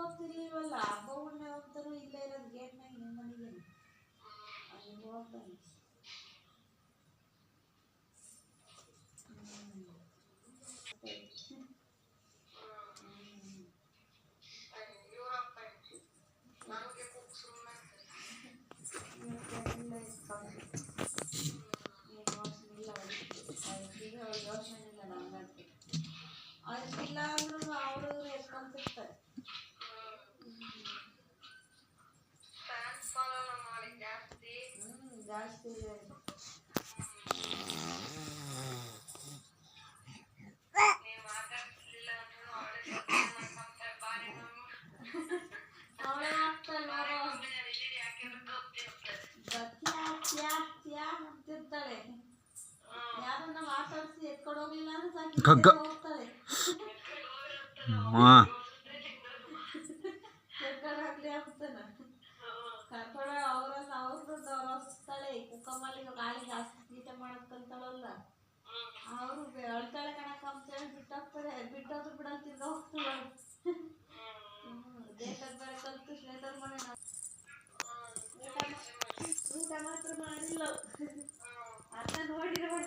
ಹೋಗ್ತಿರ್ಲಿಲ್ವಲ್ಲ ಹಬ್ಬ ಹುಣ್ಣೆ ಹೋಗ್ತಾರೋ ಇಲ್ಲೇ ಇರೋದು ಗೇಟ್ನಾಗ ನಿಮ್ಮ ಮನೆಗೆ ಅಲ್ಲಿಗೆ ಹೋಗ್ತಾನೆ. ಯೋಚನೆ ಇಲ್ಲ ನಮ್ಗಂತೂ ಇಲ್ಲ ಅಂದ್ರೂ ಅವರು ಎತ್ಕೊಂತಿರ್ತಾರೆ. ಜಾಸ್ತಿ ಇದೆ. ಅವಳೇ ಆಗ್ತಾಳೆ ಅಂತಿರ್ತಾಳೆ. ಯಾರನ್ನ ಮಾತಾಡ್ಸಿ ಎತ್ಕೊಂಡು ಹೋಗ್ಲಿಲ್ಲ ಅಂದ್ರೆ ಸಾಕು ಹೋಗ್ತಾಳೆ. ಎತ್ಕೊಂಡು ಹಾಕ್ಲಿ ಆಗ್ತಾನ ಕರ್ಕೊಂಡ ಅವ್ರನ್ನ ಅವ್ರದ್ದು ಹೊಸ್ತಾಳೆ ಕುಕ್ಕಮ್ಮಲ್ಲಿಗೆ ಗಾಳಿ ಜಾಸ್ತಿ ತೀಟೆ ಮಾಡೋದ್ ಕಲ್ತಾಳಲ್ಲ ಅವರು ಅಳ್ತಾಳೆ ಕಣಕ್ಕ ಅಂತೇಳಿ ಬಿಟ್ಟೋಗ್ತಾರೆ. ಬಿಟ್ಟೋದ್ರು ಬಿಡಲ್ ತಿರ್ಗ ಹೋಗ್ತಾಳೆ. ಬೇಕಾದ ಬೇರೆ ಕಲ್ತು ಶ್ವೇತರ್ ಮನೆ ಊಟ ಮಾತ್ರ ಮಾಡಿಲ್ಲ ಅಂತ ನೋಡಿರೋ